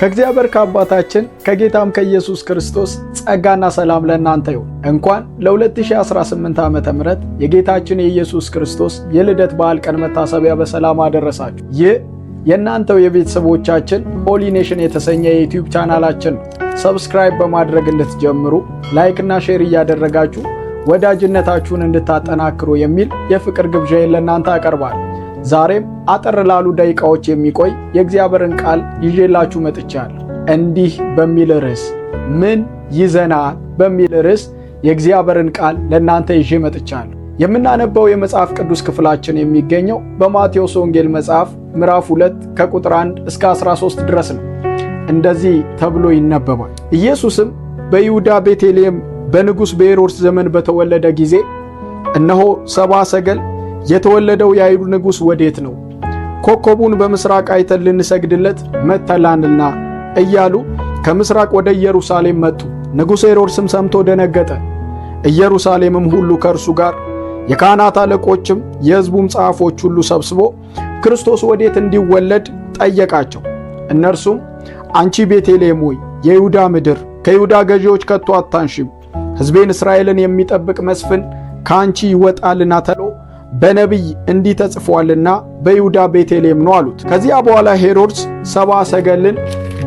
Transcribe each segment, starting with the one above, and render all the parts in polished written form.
ከእግዚአብሔር ከአባታችን ከጌታም ከኢየሱስ ክርስቶስ ጸጋና ሰላም ለእናንተ ይሁን። እንኳን ለ2018 ዓመተ ምህረት የጌታችን የኢየሱስ ክርስቶስ የልደት በዓል ቀን መታሰቢያ በሰላም አደረሳችሁ። ይህ የእናንተው የቤተሰቦቻችን ሆሊ ኔሽን የተሰኘ የዩቲዩብ ቻናላችን ነው። ሰብስክራይብ በማድረግ እንድትጀምሩ፣ ላይክና ሼር እያደረጋችሁ ወዳጅነታችሁን እንድታጠናክሩ የሚል የፍቅር ግብዣዬን ለእናንተ አቀርባለሁ። ዛሬም አጠር ላሉ ደቂቃዎች የሚቆይ የእግዚአብሔርን ቃል ይዤላችሁ መጥቻለሁ። እንዲህ በሚል ርዕስ ምን ይዘናል በሚል ርዕስ የእግዚአብሔርን ቃል ለእናንተ ይዤ መጥቻለሁ። የምናነበው የመጽሐፍ ቅዱስ ክፍላችን የሚገኘው በማቴዎስ ወንጌል መጽሐፍ ምዕራፍ 2 ከቁጥር 1 እስከ 13 ድረስ ነው። እንደዚህ ተብሎ ይነበባል። ኢየሱስም በይሁዳ ቤተልሔም በንጉሥ በሄሮድስ ዘመን በተወለደ ጊዜ እነሆ ሰብአ ሰገል የተወለደው የአይሁድ ንጉሥ ወዴት ነው? ኮከቡን በምስራቅ አይተን ልንሰግድለት መጥተናልና እያሉ ከምስራቅ ወደ ኢየሩሳሌም መጡ። ንጉሥ ሄሮድስም ሰምቶ ደነገጠ። ኢየሩሳሌምም ሁሉ ከእርሱ ጋር የካህናት አለቆችም የሕዝቡም ጻፎች ሁሉ ሰብስቦ ክርስቶስ ወዴት እንዲወለድ ጠየቃቸው። እነርሱም አንቺ ቤተልሔም ሆይ የይሁዳ ምድር ከይሁዳ ገዢዎች ከቶ አታንሽም፣ ሕዝቤን እስራኤልን የሚጠብቅ መስፍን ከአንቺ ይወጣልና ተብሎ በነቢይ እንዲህ ተጽፏልና በይሁዳ ቤተልሔም ነው አሉት። ከዚያ በኋላ ሄሮድስ ሰብአ ሰገልን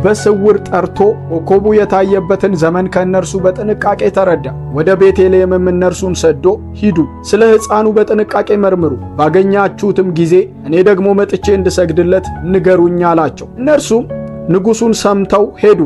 በስውር ጠርቶ ኮከቡ የታየበትን ዘመን ከእነርሱ በጥንቃቄ ተረዳ። ወደ ቤተልሔምም እነርሱን ሰዶ ሂዱ፣ ስለ ሕፃኑ በጥንቃቄ መርምሩ፣ ባገኛችሁትም ጊዜ እኔ ደግሞ መጥቼ እንድሰግድለት ንገሩኝ አላቸው። እነርሱም ንጉሡን ሰምተው ሄዱ።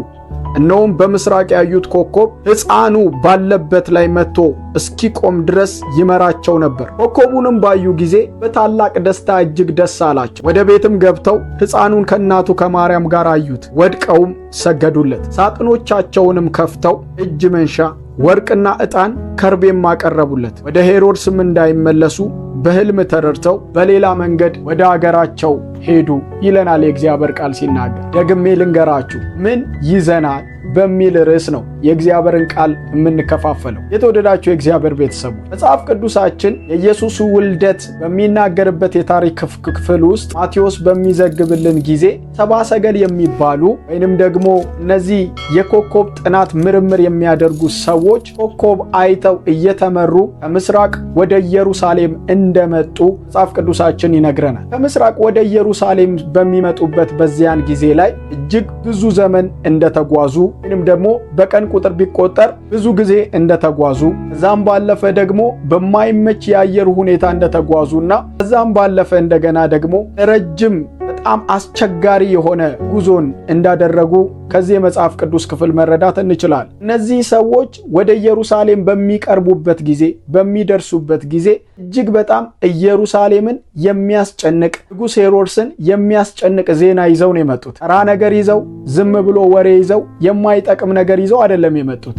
እነሆም በምስራቅ ያዩት ኮከብ ሕፃኑ ባለበት ላይ መጥቶ እስኪቆም ድረስ ይመራቸው ነበር። ኮከቡንም ባዩ ጊዜ በታላቅ ደስታ እጅግ ደስ አላቸው። ወደ ቤትም ገብተው ሕፃኑን ከእናቱ ከማርያም ጋር አዩት፣ ወድቀውም ሰገዱለት። ሳጥኖቻቸውንም ከፍተው እጅ መንሻ ወርቅና ዕጣን ከርቤም አቀረቡለት። ወደ ሄሮድስም እንዳይመለሱ በሕልም ተረድተው በሌላ መንገድ ወደ አገራቸው ሄዱ ይለናል የእግዚአብሔር ቃል ሲናገር። ደግሜ ልንገራችሁ ምን ይዘናል በሚል ርዕስ ነው የእግዚአብሔርን ቃል የምንከፋፈለው። የተወደዳችሁ የእግዚአብሔር ቤተሰቦች መጽሐፍ ቅዱሳችን የኢየሱስ ውልደት በሚናገርበት የታሪክ ክፍል ውስጥ ማቴዎስ በሚዘግብልን ጊዜ ሰብአ ሰገል የሚባሉ ወይንም ደግሞ እነዚህ የኮከብ ጥናት ምርምር የሚያደርጉ ሰዎች ኮከብ አይተው እየተመሩ ከምስራቅ ወደ ኢየሩሳሌም እንደመጡ መጽሐፍ ቅዱሳችን ይነግረናል። ከምስራቅ ወደ ኢየሩሳሌም በሚመጡበት በዚያን ጊዜ ላይ እጅግ ብዙ ዘመን እንደተጓዙ ወይንም ደግሞ በቀን ቁጥር ቢቆጠር ብዙ ጊዜ እንደተጓዙ ከዛም ባለፈ ደግሞ በማይመች የአየር ሁኔታ እንደተጓዙና ከዛም ባለፈ እንደገና ደግሞ ረጅም በጣም አስቸጋሪ የሆነ ጉዞን እንዳደረጉ ከዚህ የመጽሐፍ ቅዱስ ክፍል መረዳት እንችላለን። እነዚህ ሰዎች ወደ ኢየሩሳሌም በሚቀርቡበት ጊዜ በሚደርሱበት ጊዜ እጅግ በጣም ኢየሩሳሌምን የሚያስጨንቅ ንጉሥ ሄሮድስን የሚያስጨንቅ ዜና ይዘው ነው የመጡት። ተራ ነገር ይዘው ዝም ብሎ ወሬ ይዘው የማይጠቅም ነገር ይዘው አይደለም የመጡት።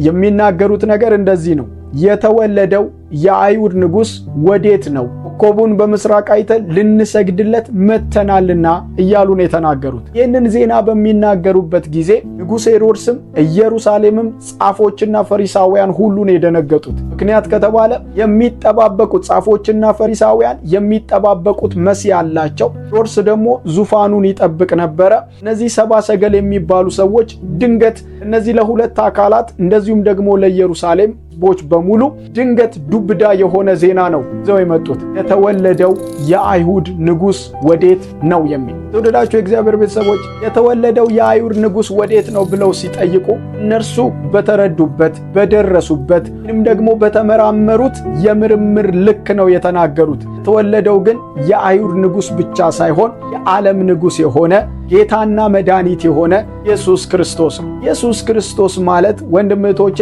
የሚናገሩት ነገር እንደዚህ ነው። የተወለደው የአይሁድ ንጉሥ ወዴት ነው? ኮከቡን በምስራቅ አይተን ልንሰግድለት መጥተናልና እያሉ ነው የተናገሩት። ይህንን ዜና በሚናገሩበት ጊዜ ንጉሥ ሄሮድስም ኢየሩሳሌምም ጻፎችና ፈሪሳውያን ሁሉ ነው የደነገጡት። ምክንያት ከተባለ የሚጠባበቁት ጻፎችና ፈሪሳውያን የሚጠባበቁት መሲህ አላቸው። ሄሮድስ ደግሞ ዙፋኑን ይጠብቅ ነበረ። እነዚህ ሰብአ ሰገል የሚባሉ ሰዎች ድንገት እነዚህ ለሁለት አካላት እንደዚሁም ደግሞ ለኢየሩሳሌም ቦች በሙሉ ድንገት ዱብዳ የሆነ ዜና ነው ይዘው የመጡት። የተወለደው የአይሁድ ንጉሥ ወዴት ነው የሚል። ተወደዳችሁ የእግዚአብሔር ቤተሰቦች የተወለደው የአይሁድ ንጉሥ ወዴት ነው ብለው ሲጠይቁ እነርሱ በተረዱበት በደረሱበት ወይም ደግሞ በተመራመሩት የምርምር ልክ ነው የተናገሩት። የተወለደው ግን የአይሁድ ንጉሥ ብቻ ሳይሆን የዓለም ንጉሥ የሆነ ጌታና መድኃኒት የሆነ ኢየሱስ ክርስቶስ ነው። ኢየሱስ ክርስቶስ ማለት ወንድምቶቼ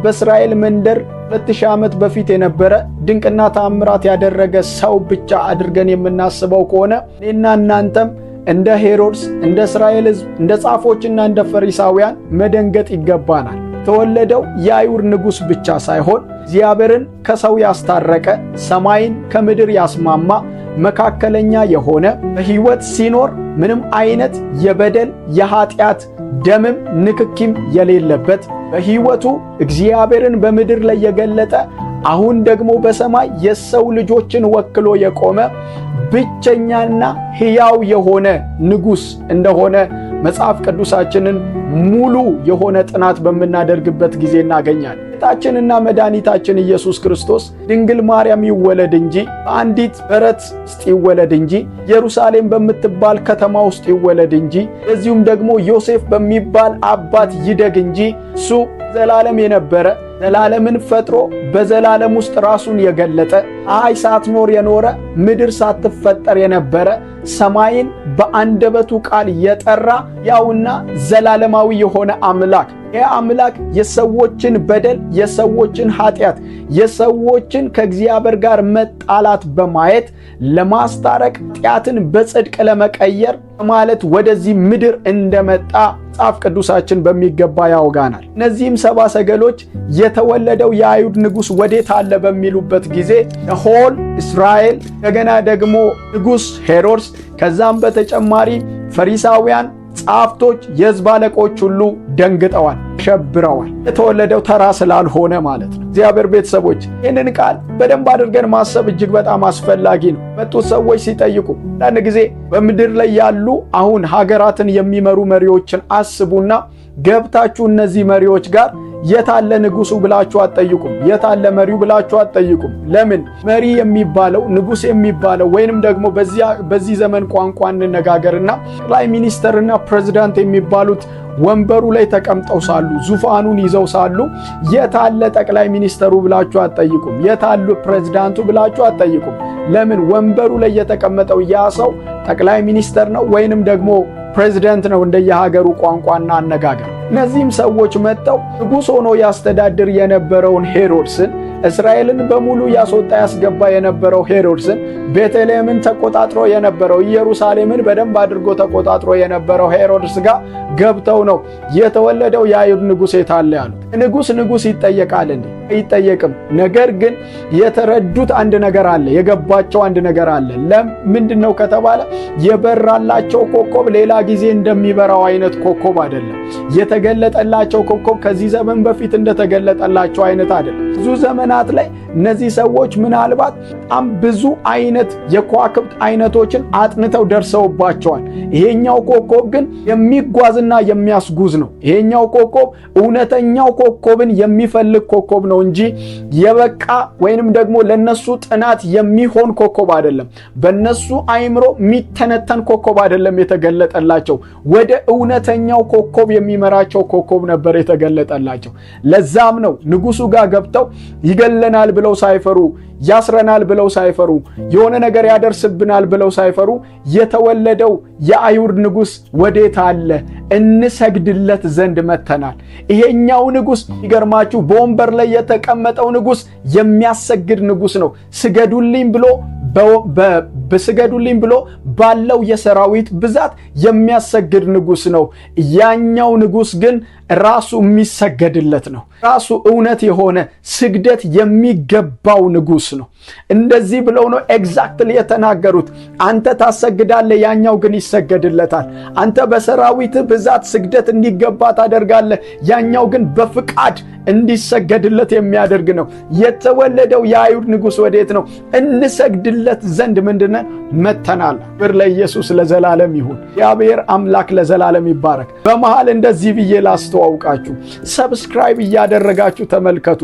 በእስራኤል መንደር 2000 ዓመት በፊት የነበረ ድንቅና ተአምራት ያደረገ ሰው ብቻ አድርገን የምናስበው ከሆነ እኔና እናንተም እንደ ሄሮድስ እንደ እስራኤል ሕዝብ እንደ ጻፎችና እንደ ፈሪሳውያን መደንገጥ ይገባናል። የተወለደው የአይሁድ ንጉሥ ብቻ ሳይሆን እግዚአብሔርን ከሰው ያስታረቀ ሰማይን ከምድር ያስማማ መካከለኛ የሆነ በሕይወት ሲኖር ምንም አይነት የበደል የኃጢአት ደምም ንክኪም የሌለበት በሕይወቱ እግዚአብሔርን በምድር ላይ የገለጠ አሁን ደግሞ በሰማይ የሰው ልጆችን ወክሎ የቆመ ብቸኛና ሕያው የሆነ ንጉሥ እንደሆነ መጽሐፍ ቅዱሳችንን ሙሉ የሆነ ጥናት በምናደርግበት ጊዜ እናገኛለን። ጌታችንና መድኃኒታችን ኢየሱስ ክርስቶስ ድንግል ማርያም ይወለድ እንጂ በአንዲት በረት ውስጥ ይወለድ እንጂ ኢየሩሳሌም በምትባል ከተማ ውስጥ ይወለድ እንጂ እዚሁም ደግሞ ዮሴፍ በሚባል አባት ይደግ እንጂ እሱ ዘላለም የነበረ ዘላለምን ፈጥሮ በዘላለም ውስጥ ራሱን የገለጠ ፀሐይ ሳትኖር የኖረ ምድር ሳትፈጠር የነበረ ሰማይን በአንደበቱ ቃል የጠራ ያውና ዘላለማዊ የሆነ አምላክ ይህ አምላክ የሰዎችን በደል የሰዎችን ኃጢአት የሰዎችን ከእግዚአብሔር ጋር መጣላት በማየት ለማስታረቅ ኃጢአትን በጽድቅ ለመቀየር ማለት ወደዚህ ምድር እንደመጣ መጽሐፍ ቅዱሳችን በሚገባ ያወጋናል። እነዚህም ሰብአ ሰገሎች የተወለደው የአይሁድ ንጉሥ ወዴት አለ በሚሉበት ጊዜ ሆል እስራኤል እንደገና ደግሞ ንጉሥ ሄሮድስ ከዛም በተጨማሪ ፈሪሳውያን ጻፍቶች የሕዝብ አለቆች ሁሉ ደንግጠዋል፣ ተሸብረዋል። የተወለደው ተራ ስላልሆነ ማለት ነው። እግዚአብሔር ቤተሰቦች ይህንን ቃል በደንብ አድርገን ማሰብ እጅግ በጣም አስፈላጊ ነው። መጡት ሰዎች ሲጠይቁ አንዳንድ ጊዜ በምድር ላይ ያሉ አሁን ሀገራትን የሚመሩ መሪዎችን አስቡና ገብታችሁ እነዚህ መሪዎች ጋር የታለ ንጉሱ ብላችሁ አትጠይቁም። የታለ መሪው ብላችሁ አትጠይቁም። ለምን? መሪ የሚባለው ንጉስ የሚባለው ወይንም ደግሞ በዚህ ዘመን ቋንቋ እንነጋገርና ጠቅላይ ሚኒስተርና ፕሬዝዳንት የሚባሉት ወንበሩ ላይ ተቀምጠው ሳሉ ዙፋኑን ይዘው ሳሉ የታለ ጠቅላይ ሚኒስተሩ ብላችሁ አትጠይቁም። የታለ ፕሬዝዳንቱ ብላችሁ አትጠይቁም። ለምን? ወንበሩ ላይ የተቀመጠው ያ ሰው ጠቅላይ ሚኒስተር ነው ወይንም ደግሞ ፕሬዝዳንት ነው እንደየሀገሩ ቋንቋና አነጋገር። እነዚህም ሰዎች መጥተው ንጉሥ ሆኖ ያስተዳድር የነበረውን ሄሮድስን እስራኤልን በሙሉ ያስወጣ ያስገባ የነበረው ሄሮድስን ቤተልሔምን ተቆጣጥሮ የነበረው ኢየሩሳሌምን በደንብ አድርጎ ተቆጣጥሮ የነበረው ሄሮድስ ጋር ገብተው ነው የተወለደው የአይሁድ ንጉሥ የታለ ያሉት። ንጉሥ ይጠየቃል እንዴ? አይጠየቅም። ነገር ግን የተረዱት አንድ ነገር አለ፣ የገባቸው አንድ ነገር አለ። ምንድነው ከተባለ የበራላቸው ኮከብ ሌላ ጊዜ እንደሚበራው አይነት ኮከብ አይደለም። የተገለጠላቸው ኮከብ ከዚህ ዘመን በፊት እንደተገለጠላቸው አይነት አይደለም። ብዙ ዘመናት ላይ እነዚህ ሰዎች ምናልባት በጣም ብዙ አይነት የከዋክብት አይነቶችን አጥንተው ደርሰውባቸዋል። ይሄኛው ኮከብ ግን የሚጓዝና የሚያስጉዝ ነው። ይሄኛው ኮከብ እውነተኛው ኮከብን የሚፈልግ ኮከብ ነው እንጂ የበቃ ወይንም ደግሞ ለነሱ ጥናት የሚሆን ኮከብ አይደለም። በነሱ አይምሮ የሚተነተን ኮከብ አይደለም የተገለጠላቸው። ወደ እውነተኛው ኮከብ የሚመራቸው ኮከብ ነበር የተገለጠላቸው። ለዛም ነው ንጉሱ ጋር ገብተው ይገለናል ብለው ሳይፈሩ፣ ያስረናል ብለው ሳይፈሩ፣ የሆነ ነገር ያደርስብናል ብለው ሳይፈሩ የተወለደው የአይሁድ ንጉሥ ወዴት አለ? እንሰግድለት ዘንድ መተናል። ይሄኛው ንጉሥ ይገርማችሁ በወንበር ላይ የተቀመጠው ንጉሥ የሚያሰግድ ንጉሥ ነው። ስገዱልኝ ብሎ ባለው የሰራዊት ብዛት የሚያሰግድ ንጉሥ ነው። ያኛው ንጉሥ ግን ራሱ የሚሰገድለት ነው። ራሱ እውነት የሆነ ስግደት የሚገባው ንጉሥ ነው። እንደዚህ ብለው ነው ኤግዛክትሊ የተናገሩት። አንተ ታሰግዳለህ፣ ያኛው ግን ይሰገድለታል። አንተ በሰራዊት ብዛት ስግደት እንዲገባ ታደርጋለህ፣ ያኛው ግን በፍቃድ እንዲሰገድለት የሚያደርግ ነው። የተወለደው የአይሁድ ንጉሥ ወዴት ነው? እንሰግድለት ዘንድ ምንድነው መተናል። ክብር ለኢየሱስ ለዘላለም ይሁን። እግዚአብሔር አምላክ ለዘላለም ይባረክ። በመሃል እንደዚህ ብዬ ላስተዋውቃችሁ፣ ሰብስክራይብ እያደረጋችሁ ተመልከቱ።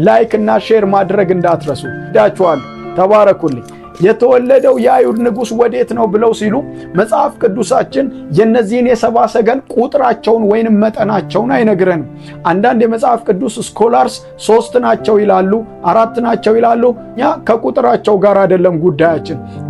ላይክ እና ሼር ማድረግ እንዳትረሱ። ዳችኋለሁ። ተባረኩልኝ። የተወለደው የአይሁድ ንጉሥ ወዴት ነው ብለው ሲሉ መጽሐፍ ቅዱሳችን የነዚህን የሰብአ ሰገል ቁጥራቸውን ወይንም መጠናቸውን አይነግረንም። አንዳንድ የመጽሐፍ ቅዱስ ስኮላርስ 3 ናቸው ይላሉ፣ 4 ናቸው ይላሉ። እኛ ከቁጥራቸው ጋር አይደለም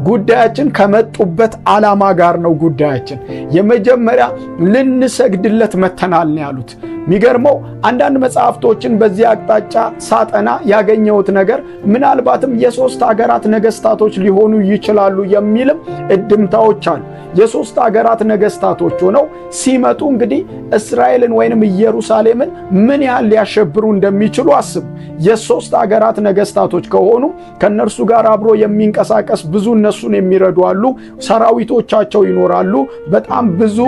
ጉዳያችን ከመጡበት ዓላማ ጋር ነው ጉዳያችን። የመጀመሪያ ልንሰግድለት መተናል ነው ያሉት። የሚገርመው አንዳንድ መጽሐፍቶችን በዚህ አቅጣጫ ሳጠና ያገኘሁት ነገር ምናልባትም የ3 ሀገራት ነገስታቶች ሊሆኑ ይችላሉ የሚልም እድምታዎች አሉ። የ3 ሀገራት ነገስታቶች ሆነው ሲመጡ እንግዲህ እስራኤልን ወይንም ኢየሩሳሌምን ምን ያህል ሊያሸብሩ እንደሚችሉ አስቡ። የ3 ሀገራት ነገስታቶች ከሆኑ ከነርሱ ጋር አብሮ የሚንቀሳቀስ ብዙ እነሱን የሚረዱ አሉ። ሰራዊቶቻቸው ይኖራሉ። በጣም ብዙ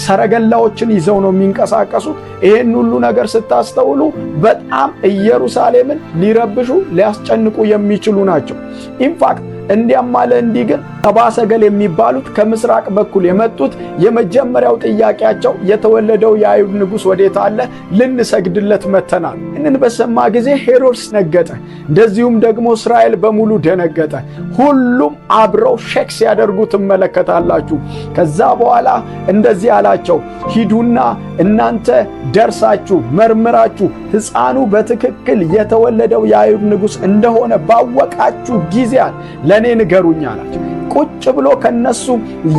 ሰረገላዎችን ይዘው ነው የሚንቀሳቀሱት። ይሄን ሁሉ ነገር ስታስተውሉ በጣም ኢየሩሳሌምን ሊረብሹ ሊያስጨንቁ የሚችሉ ናቸው። ኢንፋክት እንዲያም አለ እንዲህ ግን ሰብአ ሰገል የሚባሉት ከምስራቅ በኩል የመጡት የመጀመሪያው ጥያቄያቸው የተወለደው የአይሁድ ንጉሥ ወዴት አለ? ልንሰግድለት መተናል። ይህንን በሰማ ጊዜ ሄሮድስ ነገጠ። እንደዚሁም ደግሞ እስራኤል በሙሉ ደነገጠ። ሁሉም አብረው ሼክ ሲያደርጉ ትመለከታላችሁ። ከዛ በኋላ እንደዚህ አላቸው፣ ሂዱና እናንተ ደርሳችሁ መርምራችሁ ሕፃኑ በትክክል የተወለደው የአይሁድ ንጉሥ እንደሆነ ባወቃችሁ ጊዜ ለእኔ ንገሩኝ አላቸው። ቁጭ ብሎ ከነሱ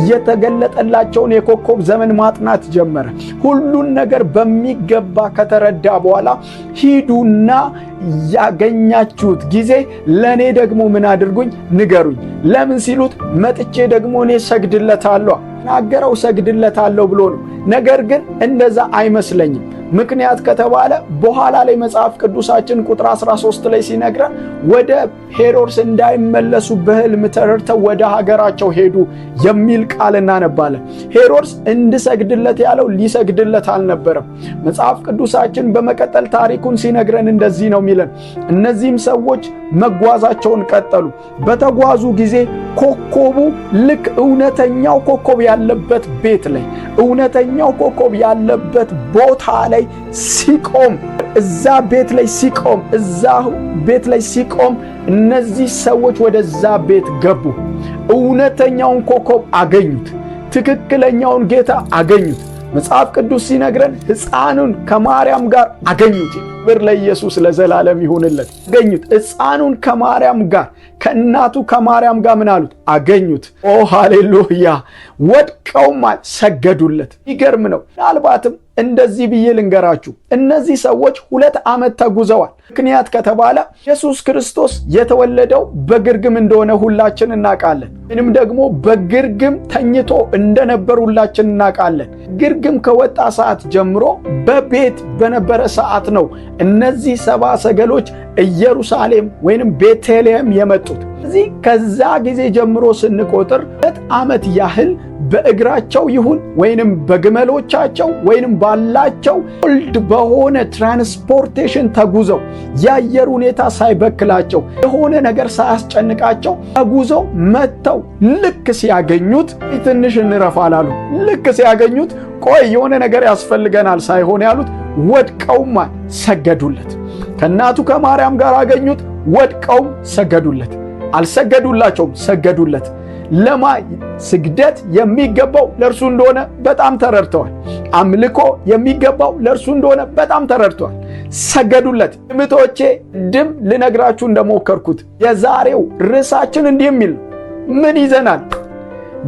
የተገለጠላቸውን የኮከብ ዘመን ማጥናት ጀመረ። ሁሉን ነገር በሚገባ ከተረዳ በኋላ ሂዱና ያገኛችሁት ጊዜ ለኔ ደግሞ ምን አድርጉኝ? ንገሩኝ። ለምን ሲሉት መጥቼ ደግሞ እኔ ሰግድለታለሁ ናገረው ሰግድለታለሁ ብሎ ነው። ነገር ግን እንደዛ አይመስለኝም። ምክንያት ከተባለ በኋላ ላይ መጽሐፍ ቅዱሳችን ቁጥር 13 ላይ ሲነግረን ወደ ሄሮድስ እንዳይመለሱ በሕልም ተረድተው ወደ ሀገራቸው ሄዱ የሚል ቃል እናነባለን። ሄሮድስ እንድሰግድለት ያለው ሊሰግድለት አልነበረም። መጽሐፍ ቅዱሳችን በመቀጠል ታሪኩን ሲነግረን እንደዚህ ነው የሚለን። እነዚህም ሰዎች መጓዛቸውን ቀጠሉ። በተጓዙ ጊዜ ኮከቡ ልክ እውነተኛው ኮከብ ያለበት ቤት ላይ እውነተኛው ኮከብ ያለበት ቦታ ላይ ሲቆም እዛ ቤት ላይ ሲቆም እነዚህ ሰዎች ወደዛ ቤት ገቡ። እውነተኛውን ኮከብ አገኙት። ትክክለኛውን ጌታ አገኙት። መጽሐፍ ቅዱስ ሲነግረን ሕፃኑን ከማርያም ጋር አገኙት። ክብር ለኢየሱስ ለዘላለም ይሁንለት። አገኙት። ሕፃኑን ከማርያም ጋር ከእናቱ ከማርያም ጋር ምን አሉት? አገኙት። ኦ ሃሌሉያ! ወድቀውም ሰገዱለት። ይገርም ነው። ምናልባትም እንደዚህ ብዬ ልንገራችሁ፣ እነዚህ ሰዎች 2 ዓመት ተጉዘዋል። ምክንያት ከተባለ ኢየሱስ ክርስቶስ የተወለደው በግርግም እንደሆነ ሁላችን እናውቃለን። ወይንም ደግሞ በግርግም ተኝቶ እንደነበር ሁላችን እናውቃለን። ግርግም ከወጣ ሰዓት ጀምሮ በቤት በነበረ ሰዓት ነው እነዚህ ሰብአ ሰገሎች ኢየሩሳሌም ወይንም ቤተልሔም የመጡት። እዚህ ከዛ ጊዜ ጀምሮ ስንቆጥር 2 ዓመት ያህል በእግራቸው ይሁን ወይንም በግመሎቻቸው ወይንም ባላቸው ኦልድ በሆነ ትራንስፖርቴሽን ተጉዘው የአየር ሁኔታ ሳይበክላቸው የሆነ ነገር ሳያስጨንቃቸው ተጉዘው መጥተው ልክ ሲያገኙት ትንሽ እንረፋላሉ። ልክ ሲያገኙት ቆይ የሆነ ነገር ያስፈልገናል ሳይሆን ያሉት ወድቀውማ ሰገዱለት። ከእናቱ ከማርያም ጋር አገኙት። ወድቀው ሰገዱለት። አልሰገዱላቸውም፣ ሰገዱለት። ለማ ስግደት የሚገባው ለእርሱ እንደሆነ በጣም ተረድተዋል። አምልኮ የሚገባው ለእርሱ እንደሆነ በጣም ተረድተዋል። ሰገዱለት። እምቶቼ ድም ልነግራችሁ እንደሞከርኩት የዛሬው ርዕሳችን እንዲህ የሚል ምን ይዘናል?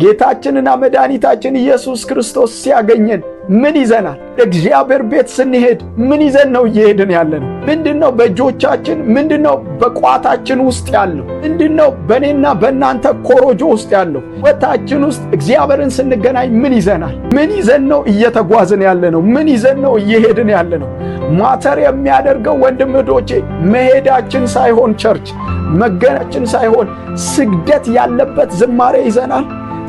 ጌታችንና መድኃኒታችን ኢየሱስ ክርስቶስ ሲያገኘን ምን ይዘናል? እግዚአብሔር ቤት ስንሄድ ምን ይዘን ነው እየሄድን ያለነው? ምንድነው በእጆቻችን? ምንድነው በቋታችን ውስጥ ያለው? ምንድነው በእኔና በእናንተ ኮሮጆ ውስጥ ያለው? ወታችን ውስጥ እግዚአብሔርን ስንገናኝ ምን ይዘናል? ምን ይዘን ነው እየተጓዝን ያለነው? ምን ይዘን ነው እየሄድን ያለነው? ማተር የሚያደርገው ወንድም እህቶቼ መሄዳችን ሳይሆን ቸርች መገናችን ሳይሆን ስግደት ያለበት ዝማሬ ይዘናል።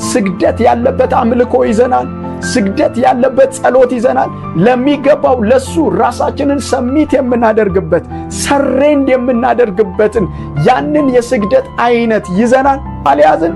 ስግደት ያለበት አምልኮ ይዘናል። ስግደት ያለበት ጸሎት ይዘናል። ለሚገባው ለሱ ራሳችንን ሰሚት የምናደርግበት ሰሬንድ የምናደርግበትን ያንን የስግደት አይነት ይዘናል። ካልያዝን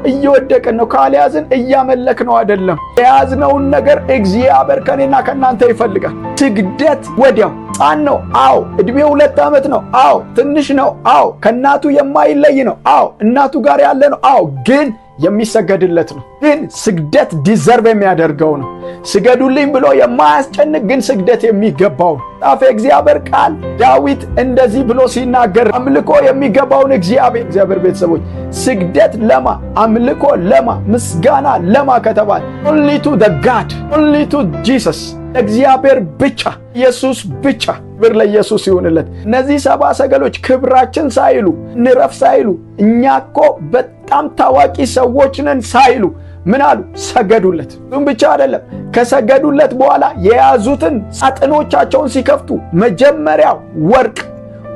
እየወደቅን ነው። ካልያዝን እያመለክ ነው አይደለም። የያዝነውን ነገር እግዚአብሔር ከኔና ከናንተ ይፈልጋል። ስግደት ወዲያው ሕፃን ነው። አዎ። ዕድሜው 2 ዓመት ነው። አዎ። ትንሽ ነው። አዎ። ከእናቱ የማይለይ ነው። አዎ። እናቱ ጋር ያለ ነው። አዎ። ግን የሚሰገድለት ነው። ግን ስግደት ዲዘርቭ የሚያደርገው ነው። ስገዱልኝ ብሎ የማያስጨንቅ ግን ስግደት የሚገባው ጣፈ እግዚአብሔር ቃል ዳዊት እንደዚህ ብሎ ሲናገር አምልኮ የሚገባውን እግዚአብሔር ቤተሰቦች ስግደት ለማ አምልኮ ለማ ምስጋና ለማ ከተባለ only to the God only to Jesus እግዚአብሔር ብቻ ኢየሱስ ብቻ። ክብር ለኢየሱስ ይሁንለት። እነዚህ ሰብአ ሰገሎች ክብራችን ሳይሉ ንረፍ ሳይሉ እኛ እኮ በጣም ታዋቂ ሰዎች ነን ሳይሉ ምን አሉ? ሰገዱለት። እሱም ብቻ አይደለም፣ ከሰገዱለት በኋላ የያዙትን ሳጥኖቻቸውን ሲከፍቱ መጀመሪያ ወርቅ፣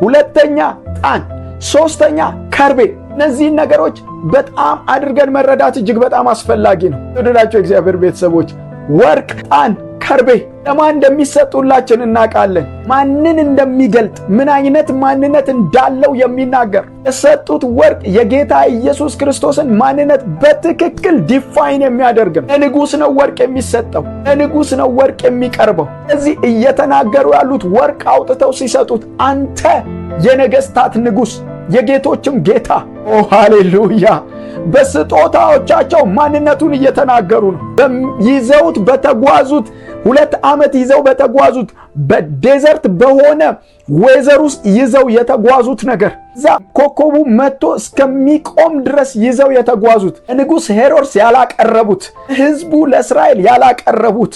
ሁለተኛ ዕጣን፣ ሶስተኛ ከርቤ። እነዚህን ነገሮች በጣም አድርገን መረዳት እጅግ በጣም አስፈላጊ ነው። ወደዳቸው እግዚአብሔር ቤተሰቦች ወርቅ፣ ዕጣን፣ ከርቤ ለማን እንደሚሰጡላችን እናውቃለን። ማንን እንደሚገልጥ ምን አይነት ማንነት እንዳለው የሚናገር የሰጡት ወርቅ የጌታ ኢየሱስ ክርስቶስን ማንነት በትክክል ዲፋይን የሚያደርግ ነው። ለንጉሥ ነው ወርቅ የሚሰጠው፣ ለንጉሥ ነው ወርቅ የሚቀርበው። እዚህ እየተናገሩ ያሉት ወርቅ አውጥተው ሲሰጡት አንተ የነገሥታት ንጉሥ የጌቶችም ጌታ። ኦ ሃሌሉያ! በስጦታዎቻቸው ማንነቱን እየተናገሩ ነው። ይዘውት በተጓዙት 2 ዓመት ይዘው በተጓዙት በዴዘርት በሆነ ዌዘር ውስጥ ይዘው የተጓዙት ነገር እዛ ኮከቡ መጥቶ እስከሚቆም ድረስ ይዘው የተጓዙት ንጉሥ ሄሮድስ ያላቀረቡት፣ ሕዝቡ ለእስራኤል ያላቀረቡት፣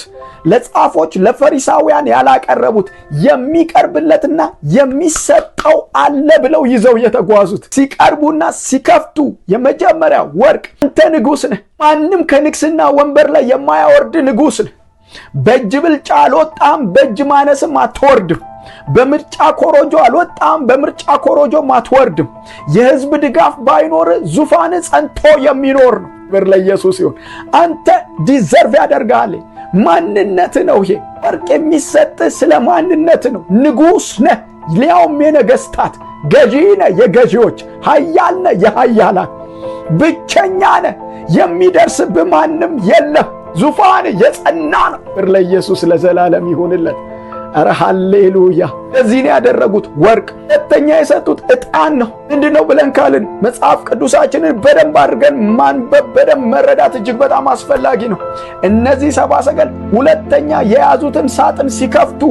ለጻፎች ለፈሪሳውያን ያላቀረቡት የሚቀርብለትና የሚሰጠው አለ ብለው ይዘው የተጓዙት ሲቀርቡና ሲከፍቱ የመጀመሪያ ወርቅ አንተ ንጉሥ ነህ፣ ማንም ከንግስና ወንበር ላይ የማያወርድ ንጉሥ ነህ። በእጅ ብልጫ አልወጣም፣ በእጅ ማነስም አትወርድም። በምርጫ ኮሮጆ አልወጣም፣ በምርጫ ኮሮጆም አትወርድም። የሕዝብ ድጋፍ ባይኖር ዙፋን ጸንቶ የሚኖር ነው። ክብር ለኢየሱስ ይሁን። አንተ ዲዘርቭ ያደርጋል። ማንነት ነው ይሄ ወርቅ የሚሰጥ ስለ ማንነት ነው። ንጉሥ ነህ፣ ሊያውም የነገሥታት ገዢ ነህ፣ የገዢዎች ኃያል ነህ፣ የኃያላን ብቸኛ ነህ። የሚደርስብህ ማንም የለም። ዙፋን የጸና ነው። ክብር ለኢየሱስ ለዘላለም ይሁንለት። ኧረ ሃሌሉያ! ለዚህ ነው ያደረጉት ወርቅ። ሁለተኛ የሰጡት ዕጣን ነው። ምንድነው ብለን ካልን መጽሐፍ ቅዱሳችንን በደንብ አድርገን ማንበብ በደንብ መረዳት እጅግ በጣም አስፈላጊ ነው። እነዚህ ሰብአ ሰገል ሁለተኛ የያዙትን ሳጥን ሲከፍቱ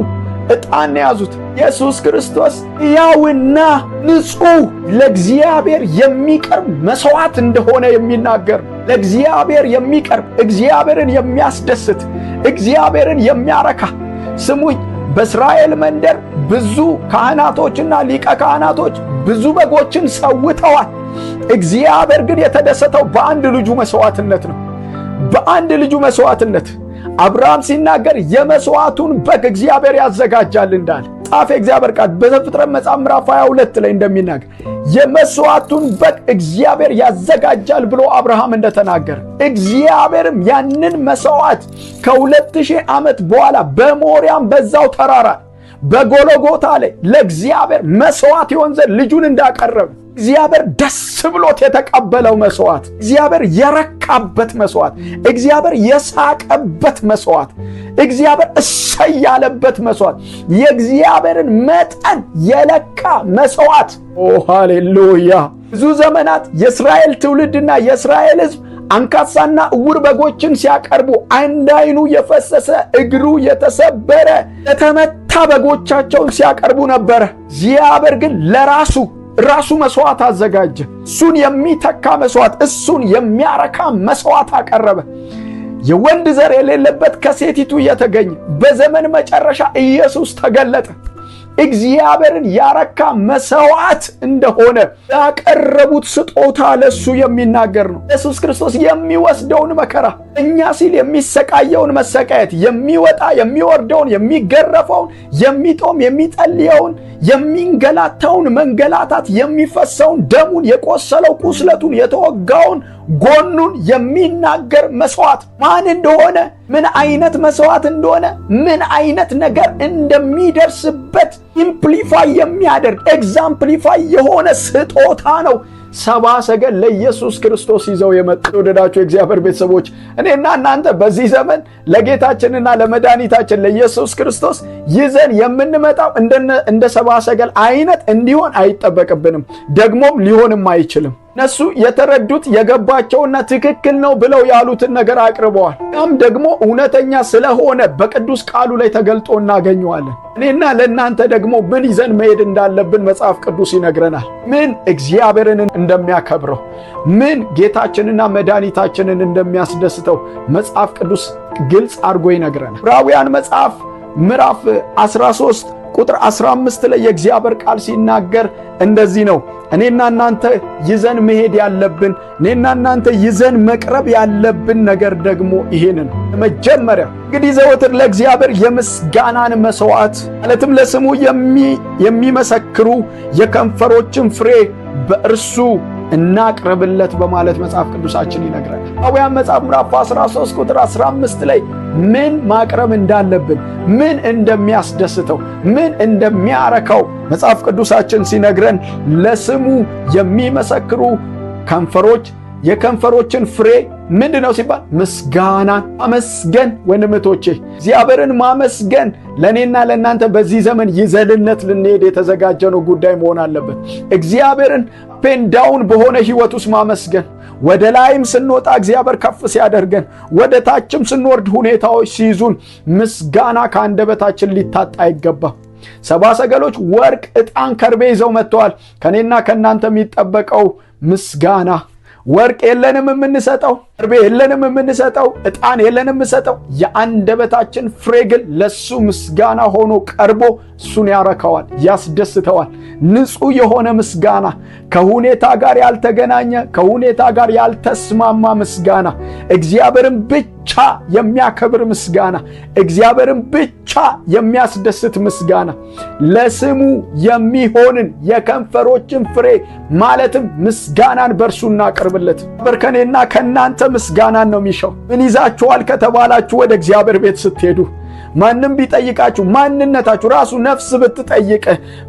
ዕጣን የያዙት ኢየሱስ ክርስቶስ ሕያውና ንጹሕ ለእግዚአብሔር የሚቀርብ መሥዋዕት እንደሆነ የሚናገር፣ ለእግዚአብሔር የሚቀርብ እግዚአብሔርን የሚያስደስት እግዚአብሔርን የሚያረካ። ስሙኝ፣ በእስራኤል መንደር ብዙ ካህናቶችና ሊቀ ካህናቶች ብዙ በጎችን ሰውተዋል። እግዚአብሔር ግን የተደሰተው በአንድ ልጁ መሥዋዕትነት ነው። በአንድ ልጁ መሥዋዕትነት አብርሃም ሲናገር የመሥዋዕቱን በግ እግዚአብሔር ያዘጋጃል እንዳለ ጻፈ እግዚአብሔር ቃል በዘፍጥረት መጽሐፍ ምዕራፍ 22 ላይ እንደሚናገር የመሥዋዕቱን በግ እግዚአብሔር ያዘጋጃል ብሎ አብርሃም እንደተናገረ እግዚአብሔርም ያንን መሥዋዕት ከ2000 ዓመት በኋላ በሞሪያም በዛው ተራራ በጎልጎታ ላይ ለእግዚአብሔር መሥዋዕት ይሆን ዘንድ ልጁን እንዳቀረበ እግዚአብሔር ደስ ብሎት የተቀበለው መሥዋዕት፣ እግዚአብሔር የረካበት መሥዋዕት፣ እግዚአብሔር የሳቀበት መሥዋዕት፣ እግዚአብሔር እሰይ ያለበት መሥዋዕት፣ የእግዚአብሔርን መጠን የለካ መሥዋዕት። ኦ ሃሌሉያ! ብዙ ዘመናት የእስራኤል ትውልድና የእስራኤል ሕዝብ አንካሳና ዕውር በጎችን ሲያቀርቡ አንድ ዓይኑ የፈሰሰ እግሩ የተሰበረ የተመታ በጎቻቸውን ሲያቀርቡ ነበረ። እግዚአብሔር ግን ራሱ መሥዋዕት አዘጋጀ። እሱን የሚተካ መሥዋዕት፣ እሱን የሚያረካ መሥዋዕት አቀረበ። የወንድ ዘር የሌለበት ከሴቲቱ የተገኘ በዘመን መጨረሻ ኢየሱስ ተገለጠ። እግዚአብሔርን ያረካ መሥዋዕት እንደሆነ ያቀረቡት ስጦታ ለሱ የሚናገር ነው። ኢየሱስ ክርስቶስ የሚወስደውን መከራ እኛ ሲል የሚሰቃየውን መሰቃየት፣ የሚወጣ የሚወርደውን፣ የሚገረፈውን፣ የሚጦም የሚጸልየውን፣ የሚንገላታውን መንገላታት፣ የሚፈሰውን ደሙን፣ የቆሰለው ቁስለቱን፣ የተወጋውን ጎኑን የሚናገር መሥዋዕት ማን እንደሆነ፣ ምን አይነት መሥዋዕት እንደሆነ፣ ምን አይነት ነገር እንደሚደርስበት ኢምፕሊፋይ የሚያደርግ ኤግዛምፕሊፋይ የሆነ ስጦታ ነው ሰብአ ሰገል ለኢየሱስ ክርስቶስ ይዘው የመጡ። ወደዳችሁ የእግዚአብሔር ቤተሰቦች፣ እኔና እናንተ በዚህ ዘመን ለጌታችንና ለመድኃኒታችን ለኢየሱስ ክርስቶስ ይዘን የምንመጣው እንደ ሰብአ ሰገል አይነት እንዲሆን አይጠበቅብንም፣ ደግሞም ሊሆንም አይችልም። እነሱ የተረዱት የገባቸውና ትክክል ነው ብለው ያሉትን ነገር አቅርበዋል። ያም ደግሞ እውነተኛ ስለሆነ በቅዱስ ቃሉ ላይ ተገልጦ እናገኘዋለን። እኔና ለእናንተ ደግሞ ምን ይዘን መሄድ እንዳለብን መጽሐፍ ቅዱስ ይነግረናል። ምን እግዚአብሔርን እንደሚያከብረው፣ ምን ጌታችንና መድኃኒታችንን እንደሚያስደስተው መጽሐፍ ቅዱስ ግልጽ አድርጎ ይነግረናል። ዕብራውያን መጽሐፍ ምዕራፍ 13 ቁጥር 15 ላይ የእግዚአብሔር ቃል ሲናገር እንደዚህ ነው። እኔና እናንተ ይዘን መሄድ ያለብን፣ እኔና እናንተ ይዘን መቅረብ ያለብን ነገር ደግሞ ይሄንን መጀመሪያ እንግዲህ ዘወትር ለእግዚአብሔር የምስጋናን መሥዋዕት ማለትም ለስሙ የሚመሰክሩ የከንፈሮችን ፍሬ በእርሱ እናቅርብለት በማለት መጽሐፍ ቅዱሳችን ይነግረናል። ዕብራውያን መጽሐፍ ምዕራፍ 13 ቁጥር 15 ላይ ምን ማቅረብ እንዳለብን፣ ምን እንደሚያስደስተው፣ ምን እንደሚያረካው መጽሐፍ ቅዱሳችን ሲነግረን ለስሙ የሚመሰክሩ ከንፈሮች የከንፈሮችን ፍሬ ምንድነው ሲባል ምስጋናን ማመስገን። ወንድሞቼ እግዚአብሔርን ማመስገን ለኔና ለእናንተ በዚህ ዘመን ይዘልነት ልንሄድ የተዘጋጀነው ጉዳይ መሆን አለበት። እግዚአብሔርን ፔንዳውን በሆነ ህይወት ውስጥ ማመስገን፣ ወደ ላይም ስንወጣ እግዚአብሔር ከፍ ሲያደርገን፣ ወደ ታችም ስንወርድ ሁኔታዎች ሲይዙን ምስጋና ከአንደበታችን ሊታጣ አይገባም። ሰብአ ሰገሎች ወርቅ፣ ዕጣን፣ ከርቤ ይዘው መጥተዋል። ከኔና ከእናንተ የሚጠበቀው ምስጋና። ወርቅ የለንም የምንሰጠው፣ ከርቤ የለንም የምንሰጠው፣ ዕጣን የለንም የምንሰጠው። የአንደበታችን ፍሬ ግን ለሱ ምስጋና ሆኖ ቀርቦ እሱን ያረካዋል፣ ያስደስተዋል። ንጹህ የሆነ ምስጋና፣ ከሁኔታ ጋር ያልተገናኘ፣ ከሁኔታ ጋር ያልተስማማ ምስጋና፣ እግዚአብሔርን ብቻ የሚያከብር ምስጋና፣ እግዚአብሔርን ብቻ የሚያስደስት ምስጋና፣ ለስሙ የሚሆንን የከንፈሮችን ፍሬ ማለትም ምስጋናን በእርሱ እናቀርብለት። በርከኔና ከእናንተ ምስጋናን ነው የሚሻው። ምን ይዛችኋል ከተባላችሁ ወደ እግዚአብሔር ቤት ስትሄዱ ማንም ቢጠይቃችሁ፣ ማንነታችሁ ራሱ ነፍስ ብትጠይቅ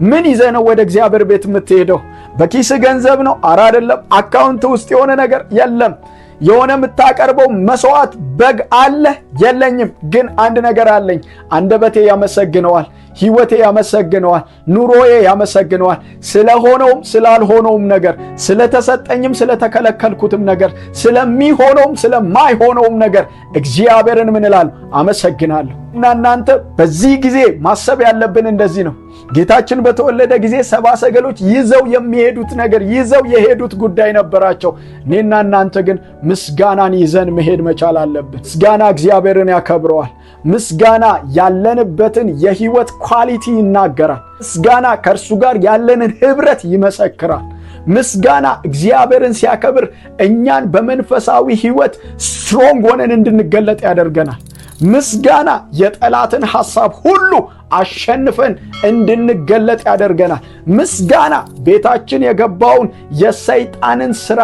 ምን ይዘህ ነው ወደ እግዚአብሔር ቤት የምትሄደው? በኪስ ገንዘብ ነው? ኧረ አይደለም። አካውንት ውስጥ የሆነ ነገር የለም። የሆነ የምታቀርበው መስዋዕት በግ አለ? የለኝም። ግን አንድ ነገር አለኝ። አንደበቴ ያመሰግነዋል፣ ሕይወቴ ያመሰግነዋል፣ ኑሮዬ ያመሰግነዋል። ስለሆነውም ስላልሆነውም ነገር፣ ስለተሰጠኝም ስለተከለከልኩትም ነገር፣ ስለሚሆነውም ስለማይሆነውም ነገር እግዚአብሔርን ምን እላለሁ? አመሰግናለሁ። እና እናንተ በዚህ ጊዜ ማሰብ ያለብን እንደዚህ ነው። ጌታችን በተወለደ ጊዜ ሰብአ ሰገሎች ይዘው የሚሄዱት ነገር፣ ይዘው የሄዱት ጉዳይ ነበራቸው። እኔና እናንተ ግን ምስጋናን ይዘን መሄድ መቻል አለብን። ምስጋና እግዚአብሔርን ያከብረዋል። ምስጋና ያለንበትን የህይወት ኳሊቲ ይናገራል። ምስጋና ከእርሱ ጋር ያለንን ህብረት ይመሰክራል። ምስጋና እግዚአብሔርን ሲያከብር እኛን በመንፈሳዊ ህይወት ስትሮንግ ሆነን እንድንገለጥ ያደርገናል። ምስጋና የጠላትን ሐሳብ ሁሉ አሸንፈን እንድንገለጥ ያደርገናል። ምስጋና ቤታችን የገባውን የሰይጣንን ሥራ፣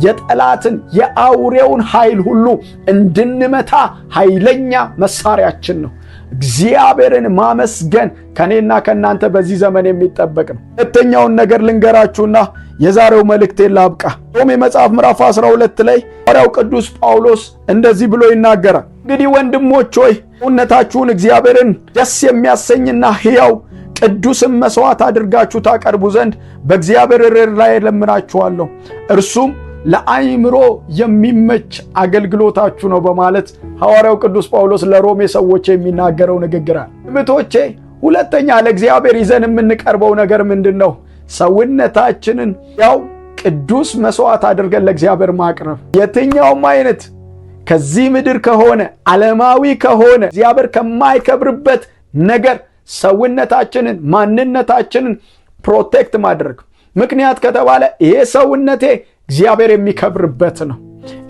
የጠላትን የአውሬውን ኃይል ሁሉ እንድንመታ ኃይለኛ መሳሪያችን ነው። እግዚአብሔርን ማመስገን ከኔና ከናንተ በዚህ ዘመን የሚጠበቅ ነው። ሁለተኛውን ነገር ልንገራችሁና የዛሬው መልእክቴን ላብቃ። ሮሜ መጽሐፍ ምዕራፍ 12 ላይ ሐዋርያው ቅዱስ ጳውሎስ እንደዚህ ብሎ ይናገራል። እንግዲህ ወንድሞች ሆይ ሰውነታችሁን እግዚአብሔርን ደስ የሚያሰኝና ሕያው ቅዱስም መስዋዕት አድርጋችሁ ታቀርቡ ዘንድ በእግዚአብሔር ርኅራኄ እለምናችኋለሁ፣ እርሱም ለአእምሮ የሚመች አገልግሎታችሁ ነው በማለት ሐዋርያው ቅዱስ ጳውሎስ ለሮሜ ሰዎች የሚናገረው ንግግር አለ። እህቶቼ፣ ሁለተኛ ለእግዚአብሔር ይዘን የምንቀርበው ነገር ምንድን ነው? ሰውነታችንን ያው ቅዱስ መስዋዕት አድርገን ለእግዚአብሔር ማቅረብ። የትኛውም አይነት ከዚህ ምድር ከሆነ ዓለማዊ ከሆነ እግዚአብሔር ከማይከብርበት ነገር ሰውነታችንን፣ ማንነታችንን ፕሮቴክት ማድረግ። ምክንያት ከተባለ ይሄ ሰውነቴ እግዚአብሔር የሚከብርበት ነው።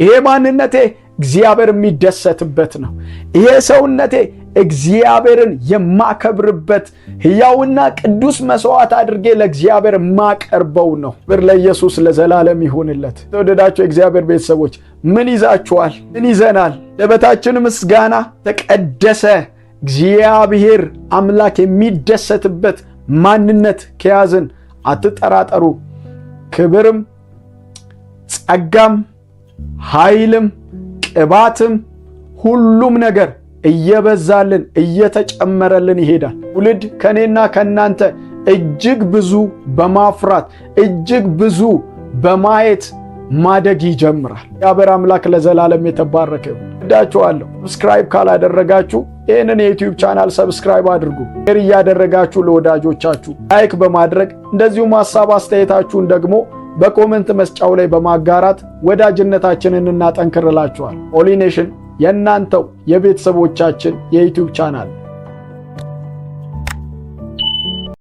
ይሄ ማንነቴ እግዚአብሔር የሚደሰትበት ነው። ይሄ ሰውነቴ እግዚአብሔርን የማከብርበት ሕያውና ቅዱስ መስዋዕት አድርጌ ለእግዚአብሔር ማቀርበው ነው። ክብር ለኢየሱስ ለዘላለም ይሁንለት። የተወደዳችሁ የእግዚአብሔር ቤተሰቦች ምን ይዛችኋል? ምን ይዘናል? ለበታችን ምስጋና ተቀደሰ እግዚአብሔር አምላክ የሚደሰትበት ማንነት ከያዝን አትጠራጠሩ። ክብርም ጸጋም ኃይልም ቅባትም ሁሉም ነገር እየበዛልን እየተጨመረልን ይሄዳል። ትውልድ ከኔና ከናንተ እጅግ ብዙ በማፍራት እጅግ ብዙ በማየት ማደግ ይጀምራል። እግዚአብሔር አምላክ ለዘላለም የተባረከ ይሁን። እወዳችኋለሁ። ሰብስክራይብ ካላደረጋችሁ ይህንን የዩቲዩብ ቻናል ሰብስክራይብ አድርጉ። ሼር እያደረጋችሁ ለወዳጆቻችሁ ላይክ በማድረግ እንደዚሁም ሐሳብ አስተያየታችሁን ደግሞ በኮሜንት መስጫው ላይ በማጋራት ወዳጅነታችንን እናጠንክርላችኋል። ሆሊ ኔሽን የእናንተው የቤተሰቦቻችን የዩቲዩብ ቻናል